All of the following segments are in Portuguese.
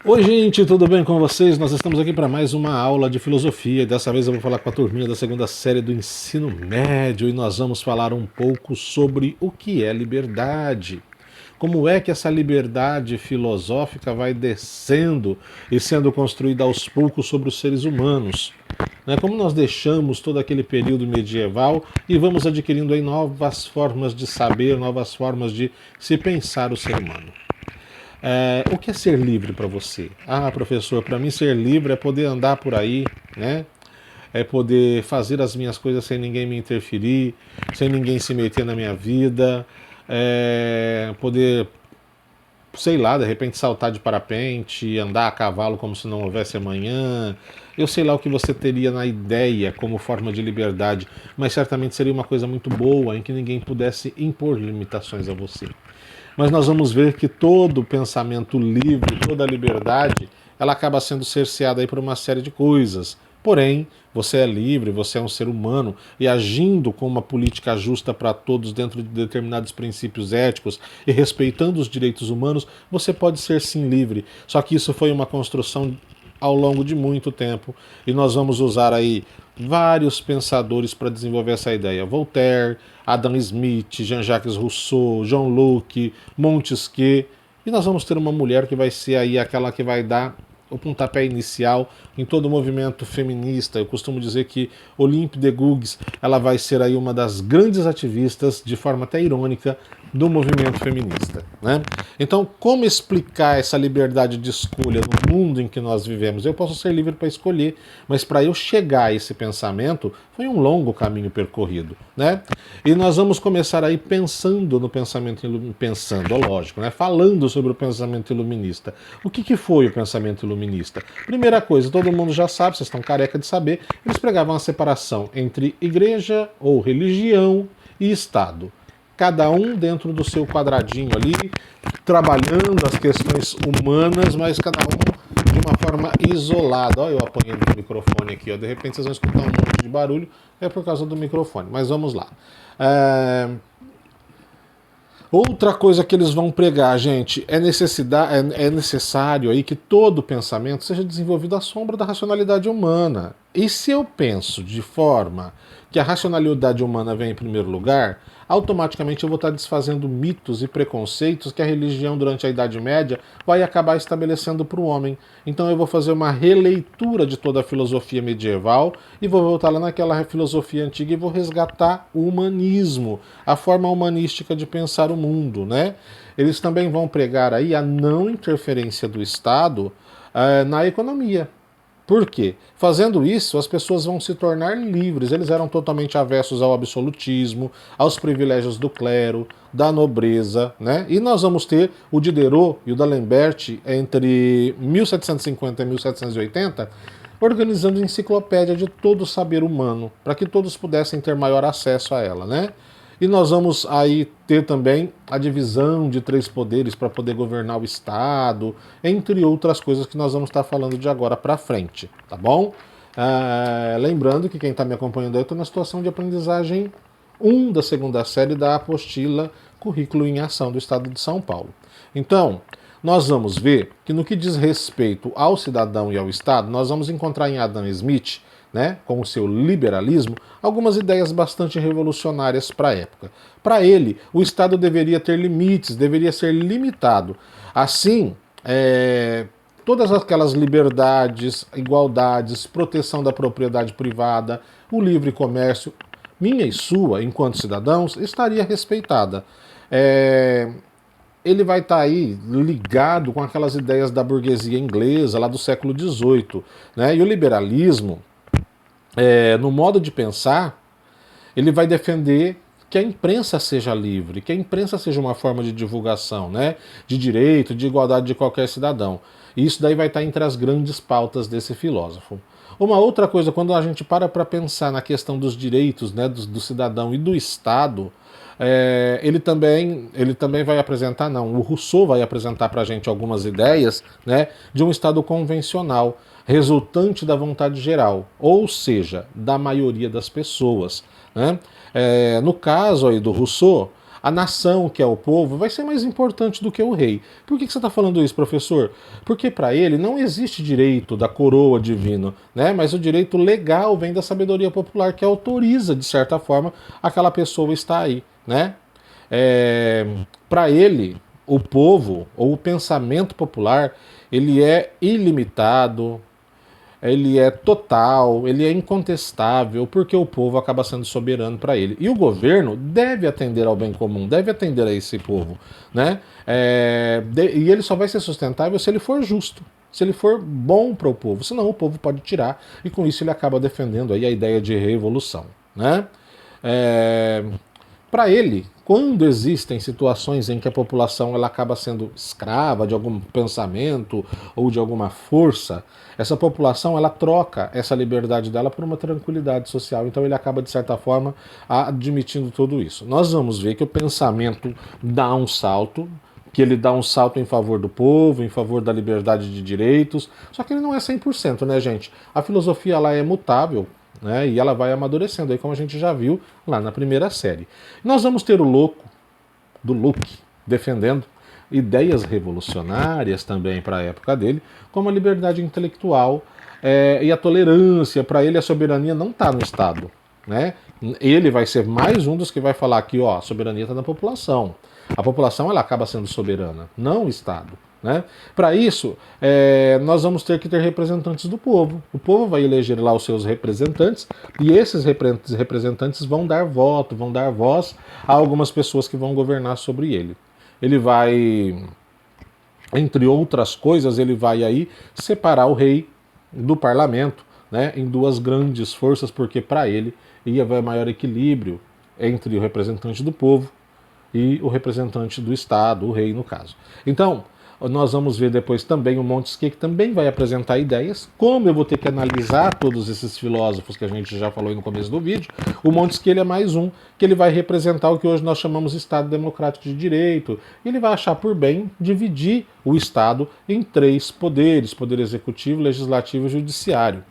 Oi, gente, tudo bem com vocês? Nós estamos aqui para mais uma aula de filosofia e dessa vez eu vou falar com a turminha da segunda série do ensino médio e nós vamos falar um pouco sobre o que é liberdade. Como é que essa liberdade filosófica vai descendo e sendo construída aos poucos sobre os seres humanos? Né? Como nós deixamos todo aquele período medieval e vamos adquirindo aí novas formas de saber, novas formas de se pensar o ser humano. O que é ser livre para você? Ah, professor, para mim ser livre é poder andar por aí, né? É poder fazer as minhas coisas sem ninguém me interferir, sem ninguém se meter na minha vida, poder, sei lá, de repente saltar de parapente, andar a cavalo como se não houvesse amanhã. Eu sei lá o que você teria na ideia como forma de liberdade, mas certamente seria uma coisa muito boa em que ninguém pudesse impor limitações a você. Mas nós vamos ver que todo pensamento livre, toda liberdade, ela acaba sendo cerceada aí por uma série de coisas. Porém, você é livre, você é um ser humano e agindo com uma política justa para todos dentro de determinados princípios éticos e respeitando os direitos humanos, você pode ser sim livre. Só que isso foi uma construção ao longo de muito tempo e nós vamos usar aí vários pensadores para desenvolver essa ideia. Voltaire, Adam Smith, Jean-Jacques Rousseau, John Locke, Montesquieu, e nós vamos ter uma mulher que vai ser aí aquela que vai dar o pontapé inicial em todo o movimento feminista. Eu costumo dizer que Olympe de Gouges, ela vai ser aí uma das grandes ativistas, de forma até irônica, do movimento feminista, né? Então, como explicar essa liberdade de escolha no mundo em que nós vivemos? Eu posso ser livre para escolher, mas para eu chegar a esse pensamento, foi um longo caminho percorrido, né? E nós vamos começar aí pensando no pensamento, pensando, lógico, né? Falando sobre o pensamento iluminista. O que foi o pensamento iluminista? Primeira coisa, todo mundo já sabe, vocês estão careca de saber, eles pregavam a separação entre igreja ou religião e Estado. Cada um dentro do seu quadradinho ali, trabalhando as questões humanas, mas cada um de uma forma isolada. Olha eu apanhando o microfone aqui, ó. De repente vocês vão escutar um monte de barulho, é por causa do microfone, mas vamos lá. Outra coisa que eles vão pregar, gente, é necessário aí que todo pensamento seja desenvolvido à sombra da racionalidade humana. E se eu penso de forma que a racionalidade humana vem em primeiro lugar, automaticamente eu vou estar desfazendo mitos e preconceitos que a religião durante a Idade Média vai acabar estabelecendo para o homem. Então eu vou fazer uma releitura de toda a filosofia medieval e vou voltar lá naquela filosofia antiga e vou resgatar o humanismo, a forma humanística de pensar o mundo, né? Eles também vão pregar aí a não interferência do Estado na economia. Por quê? Fazendo isso, as pessoas vão se tornar livres. Eles eram totalmente avessos ao absolutismo, aos privilégios do clero, da nobreza, né? E nós vamos ter o Diderot e o D'Alembert entre 1750 e 1780 organizando a enciclopédia de todo o saber humano, para que todos pudessem ter maior acesso a ela, né? E nós vamos aí ter também a divisão de 3 poderes para poder governar o Estado, entre outras coisas que nós vamos estar falando de agora para frente, tá bom? Lembrando que quem está me acompanhando aí está na situação de aprendizagem 1 da segunda série da apostila Currículo em Ação do Estado de São Paulo. Então, nós vamos ver que no que diz respeito ao cidadão e ao Estado, nós vamos encontrar em Adam Smith, né, com o seu liberalismo, algumas ideias bastante revolucionárias para a época. Para ele, o Estado deveria ter limites, deveria ser limitado. Assim, todas aquelas liberdades, igualdades, proteção da propriedade privada, o livre comércio, minha e sua, enquanto cidadãos, estaria respeitada. Ele vai estar aí ligado com aquelas ideias da burguesia inglesa, lá do século XVIII, né? E o liberalismo, no modo de pensar, ele vai defender que a imprensa seja livre, que a imprensa seja uma forma de divulgação, né, de direito, de igualdade de qualquer cidadão. E isso daí vai estar entre as grandes pautas desse filósofo. Uma outra coisa, quando a gente para pensar na questão dos direitos, né, do cidadão e do Estado, ele também vai apresentar, não, o Rousseau vai apresentar para a gente algumas ideias, né, de um Estado convencional, resultante da vontade geral, ou seja, da maioria das pessoas, né? No caso aí do Rousseau, a nação, que é o povo, vai ser mais importante do que o rei. Por que você está falando isso, professor? Porque para ele não existe direito da coroa divina, né? Mas o direito legal vem da sabedoria popular que autoriza, de certa forma, aquela pessoa estar aí, né? Para ele, o povo, ou o pensamento popular, ele é ilimitado, ele é total, ele é incontestável, porque o povo acaba sendo soberano para ele. E o governo deve atender ao bem comum, deve atender a esse povo, né? E ele só vai ser sustentável se ele for justo, se ele for bom para o povo, senão o povo pode tirar, e com isso ele acaba defendendo aí a ideia de revolução, né? Para ele, quando existem situações em que a população ela acaba sendo escrava de algum pensamento ou de alguma força, essa população ela troca essa liberdade dela por uma tranquilidade social. Então ele acaba, de certa forma, admitindo tudo isso. Nós vamos ver que o pensamento dá um salto, que ele dá um salto em favor do povo, em favor da liberdade de direitos, só que ele não é 100%, né, gente? A filosofia lá é mutável, né, e ela vai amadurecendo, aí como a gente já viu lá na primeira série. Nós vamos ter o louco, do Luke, defendendo ideias revolucionárias também para a época dele, como a liberdade intelectual e a tolerância. Para ele a soberania não está no Estado, né? Ele vai ser mais um dos que vai falar que a soberania está na população. A população ela acaba sendo soberana, não o Estado. Né? Para isso, nós vamos ter que ter representantes do povo. O povo vai eleger lá os seus representantes e esses representantes vão dar voto, vão dar voz a algumas pessoas que vão governar sobre ele. Ele vai, entre outras coisas, ele vai aí separar o rei do parlamento, né, em duas grandes forças, porque para ele ia haver maior equilíbrio entre o representante do povo e o representante do Estado, o rei no caso. Então, nós vamos ver depois também o Montesquieu, que também vai apresentar ideias. Como eu vou ter que analisar todos esses filósofos que a gente já falou aí no começo do vídeo, o Montesquieu é mais um, que ele vai representar o que hoje nós chamamos de Estado Democrático de Direito. E ele vai achar por bem dividir o Estado em três poderes: poder executivo, legislativo e judiciário.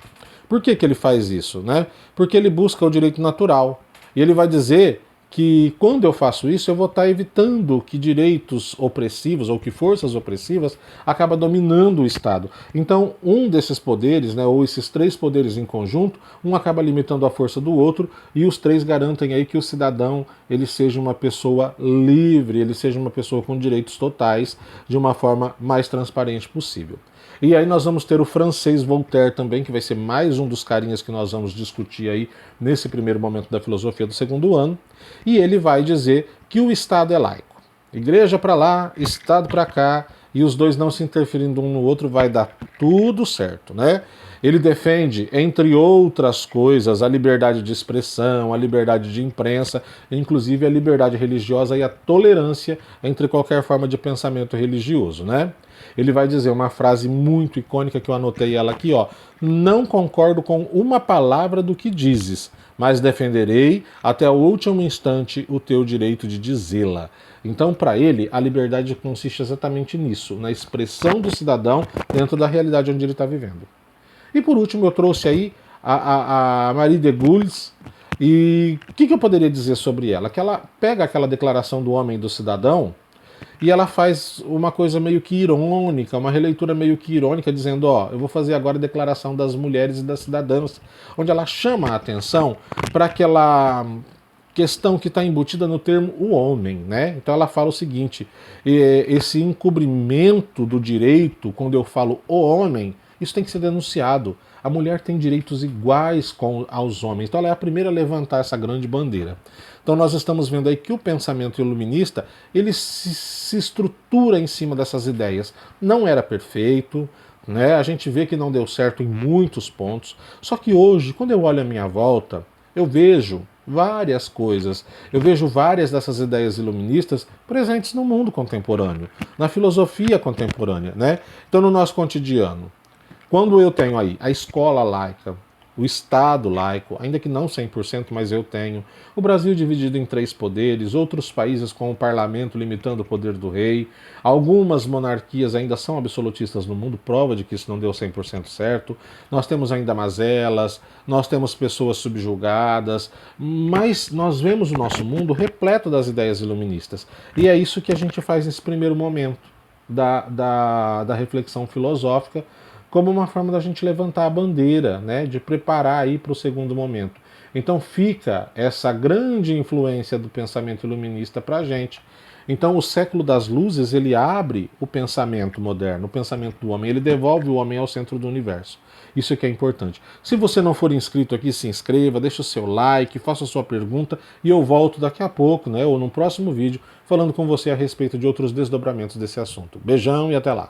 Por que ele faz isso? Né? Porque ele busca o direito natural. E ele vai dizer que quando eu faço isso, eu vou estar evitando que direitos opressivos ou que forças opressivas acabam dominando o Estado. Então, um desses poderes, né, ou esses três poderes em conjunto, um acaba limitando a força do outro e os três garantem aí que o cidadão ele seja uma pessoa livre, ele seja uma pessoa com direitos totais de uma forma mais transparente possível. E aí nós vamos ter o francês Voltaire também, que vai ser mais um dos carinhas que nós vamos discutir aí nesse primeiro momento da filosofia do segundo ano. E ele vai dizer que o Estado é laico. Igreja para lá, Estado para cá, e os dois não se interferindo um no outro, vai dar tudo certo, né? Ele defende, entre outras coisas, a liberdade de expressão, a liberdade de imprensa, inclusive a liberdade religiosa e a tolerância entre qualquer forma de pensamento religioso, né? Ele vai dizer uma frase muito icônica que eu anotei ela aqui, não concordo com uma palavra do que dizes, mas defenderei até o último instante o teu direito de dizê-la. Então, para ele, a liberdade consiste exatamente nisso, na expressão do cidadão dentro da realidade onde ele está vivendo. E por último, eu trouxe aí a Marie de Gaulle, e o que eu poderia dizer sobre ela? Que ela pega aquela declaração do homem e do cidadão, e ela faz uma coisa meio que irônica, uma releitura meio que irônica, dizendo, eu vou fazer agora a declaração das mulheres e das cidadãs, onde ela chama a atenção para aquela questão que está embutida no termo o homem, né? Então ela fala o seguinte, esse encobrimento do direito, quando eu falo o homem, isso tem que ser denunciado. A mulher tem direitos iguais aos homens. Então ela é a primeira a levantar essa grande bandeira. Então nós estamos vendo aí que o pensamento iluminista, ele se estrutura em cima dessas ideias. Não era perfeito, né? A gente vê que não deu certo em muitos pontos. Só que hoje, quando eu olho à minha volta, eu vejo várias coisas. Eu vejo várias dessas ideias iluministas presentes no mundo contemporâneo, na filosofia contemporânea, né? Então no nosso cotidiano, quando eu tenho aí a escola laica, o Estado laico, ainda que não 100%, mas eu tenho. O Brasil dividido em 3 poderes, outros países com o parlamento limitando o poder do rei. Algumas monarquias ainda são absolutistas no mundo, prova de que isso não deu 100% certo. Nós temos ainda mazelas, nós temos pessoas subjugadas, mas nós vemos o nosso mundo repleto das ideias iluministas. E é isso que a gente faz nesse primeiro momento da reflexão filosófica, como uma forma da gente levantar a bandeira, né, de preparar aí para o segundo momento. Então fica essa grande influência do pensamento iluminista para a gente. Então o século das luzes ele abre o pensamento moderno, o pensamento do homem, ele devolve o homem ao centro do universo. Isso é que é importante. Se você não for inscrito aqui, se inscreva, deixa o seu like, faça a sua pergunta e eu volto daqui a pouco, né, ou no próximo vídeo, falando com você a respeito de outros desdobramentos desse assunto. Beijão e até lá.